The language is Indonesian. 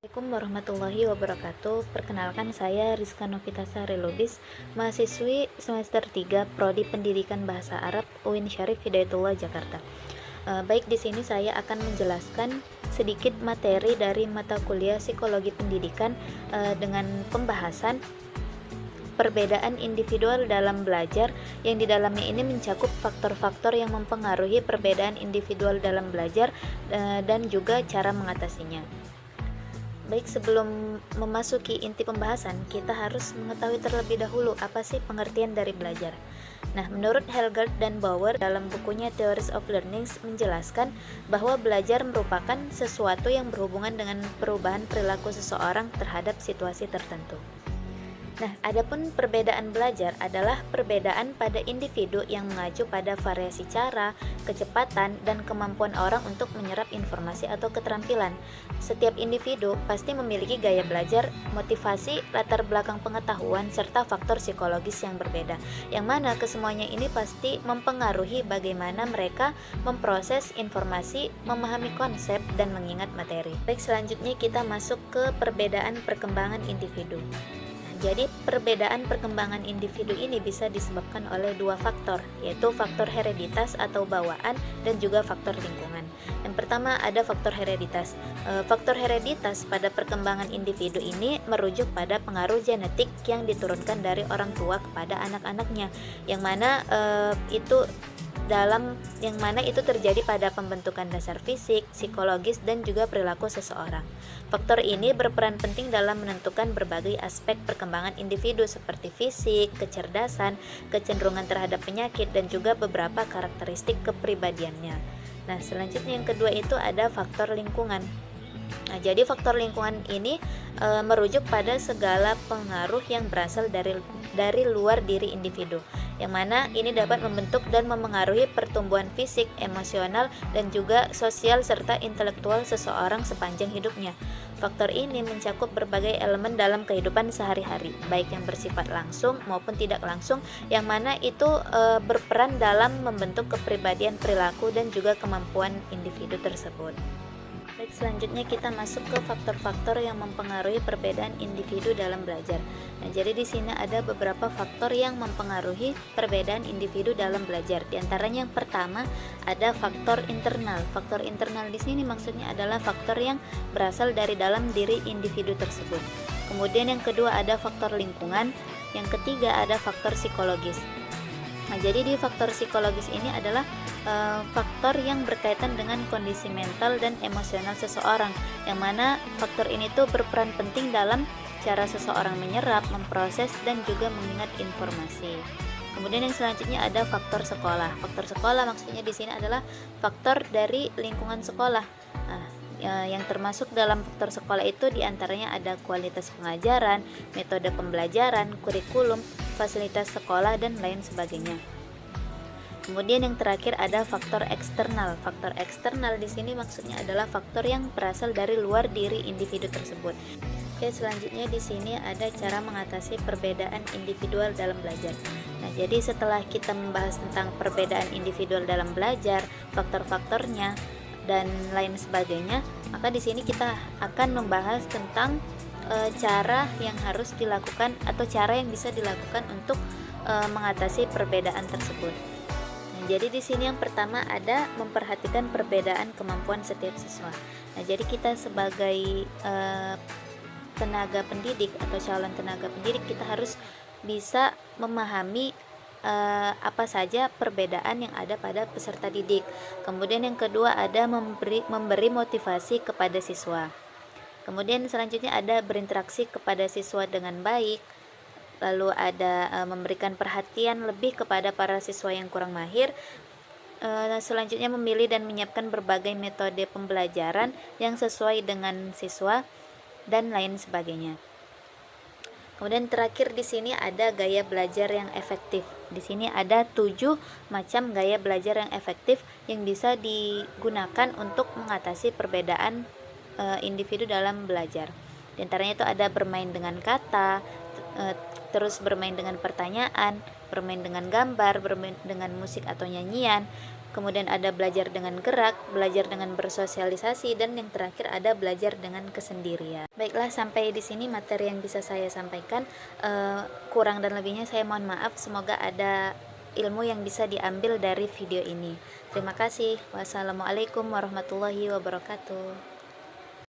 Assalamualaikum warahmatullahi wabarakatuh. Perkenalkan saya Rizka Novitasa Relubis, mahasiswi semester 3 Prodi Pendidikan Bahasa Arab UIN Syarif Hidayatullah Jakarta. Baik, di sini saya akan menjelaskan sedikit materi dari mata kuliah Psikologi Pendidikan dengan pembahasan perbedaan individual dalam belajar, yang di dalamnya ini mencakup faktor-faktor yang mempengaruhi perbedaan individual dalam belajar dan juga cara mengatasinya. Baik, sebelum memasuki inti pembahasan, kita harus mengetahui terlebih dahulu apa sih pengertian dari belajar. Nah, menurut Helgard dan Bauer dalam bukunya Theories of Learning menjelaskan bahwa belajar merupakan sesuatu yang berhubungan dengan perubahan perilaku seseorang terhadap situasi tertentu. Nah, adapun perbedaan belajar adalah perbedaan pada individu yang mengacu pada variasi cara, kecepatan, dan kemampuan orang untuk menyerap informasi atau keterampilan. Setiap individu pasti memiliki gaya belajar, motivasi, latar belakang pengetahuan, serta faktor psikologis yang berbeda, yang mana kesemuanya ini pasti mempengaruhi bagaimana mereka memproses informasi, memahami konsep, dan mengingat materi. Baik, selanjutnya kita masuk ke perbedaan perkembangan individu. Jadi perbedaan perkembangan individu ini bisa disebabkan oleh dua faktor, yaitu faktor hereditas atau bawaan dan juga faktor lingkungan. Yang pertama ada faktor hereditas. Faktor hereditas pada perkembangan individu ini merujuk pada pengaruh genetik yang diturunkan dari orang tua kepada anak-anaknya, yang mana itu terjadi pada pembentukan dasar fisik, psikologis, dan juga perilaku seseorang. Faktor ini berperan penting dalam menentukan berbagai aspek perkembangan individu seperti fisik, kecerdasan, kecenderungan terhadap penyakit, dan juga beberapa karakteristik kepribadiannya. Nah, selanjutnya yang kedua itu ada faktor lingkungan. Nah, jadi faktor lingkungan ini merujuk pada segala pengaruh yang berasal dari luar diri individu, yang mana ini dapat membentuk dan memengaruhi pertumbuhan fisik, emosional, dan juga sosial serta intelektual seseorang sepanjang hidupnya. Faktor ini mencakup berbagai elemen dalam kehidupan sehari-hari, baik yang bersifat langsung maupun tidak langsung, yang mana itu berperan dalam membentuk kepribadian, perilaku, dan juga kemampuan individu tersebut. Baik, selanjutnya kita masuk ke faktor-faktor yang mempengaruhi perbedaan individu dalam belajar. Nah, jadi di sini ada beberapa faktor yang mempengaruhi perbedaan individu dalam belajar. Di antaranya yang pertama ada faktor internal. Faktor internal di sini maksudnya adalah faktor yang berasal dari dalam diri individu tersebut. Kemudian yang kedua ada faktor lingkungan. Yang ketiga ada faktor psikologis. Nah, jadi di faktor psikologis ini adalah faktor yang berkaitan dengan kondisi mental dan emosional seseorang, yang mana faktor ini tuh berperan penting dalam cara seseorang menyerap, memproses, dan juga mengingat informasi. Kemudian yang selanjutnya ada faktor sekolah. Faktor sekolah maksudnya di sini adalah faktor dari lingkungan sekolah. Nah, yang termasuk dalam faktor sekolah itu diantaranya ada kualitas pengajaran, metode pembelajaran, kurikulum, fasilitas sekolah, dan lain sebagainya. Kemudian yang terakhir ada faktor eksternal. Faktor eksternal di sini maksudnya adalah faktor yang berasal dari luar diri individu tersebut. Oke, selanjutnya di sini ada cara mengatasi perbedaan individual dalam belajar. Nah, jadi setelah kita membahas tentang perbedaan individual dalam belajar, faktor-faktornya, dan lain sebagainya, maka di sini kita akan membahas tentang cara yang harus dilakukan atau cara yang bisa dilakukan untuk mengatasi perbedaan tersebut. Nah, jadi di sini yang pertama ada memperhatikan perbedaan kemampuan setiap siswa. Nah, jadi kita sebagai tenaga pendidik atau calon tenaga pendidik, kita harus bisa memahami apa saja perbedaan yang ada pada peserta didik. Kemudian yang kedua ada memberi motivasi kepada siswa. Kemudian selanjutnya ada berinteraksi kepada siswa dengan baik. Lalu ada memberikan perhatian lebih kepada para siswa yang kurang mahir. Selanjutnya memilih dan menyiapkan berbagai metode pembelajaran yang sesuai dengan siswa dan lain sebagainya. Kemudian terakhir di sini ada gaya belajar yang efektif. Di sini ada 7 macam gaya belajar yang efektif yang bisa digunakan untuk mengatasi perbedaan individu dalam belajar. Di antaranya itu ada bermain dengan kata, terus bermain dengan pertanyaan, bermain dengan gambar, bermain dengan musik atau nyanyian, kemudian ada belajar dengan gerak, belajar dengan bersosialisasi, dan yang terakhir ada belajar dengan kesendirian. Baiklah, sampai di sini materi yang bisa saya sampaikan. Kurang dan lebihnya saya mohon maaf. Semoga ada ilmu yang bisa diambil dari video ini. Terima kasih. Wassalamualaikum warahmatullahi wabarakatuh.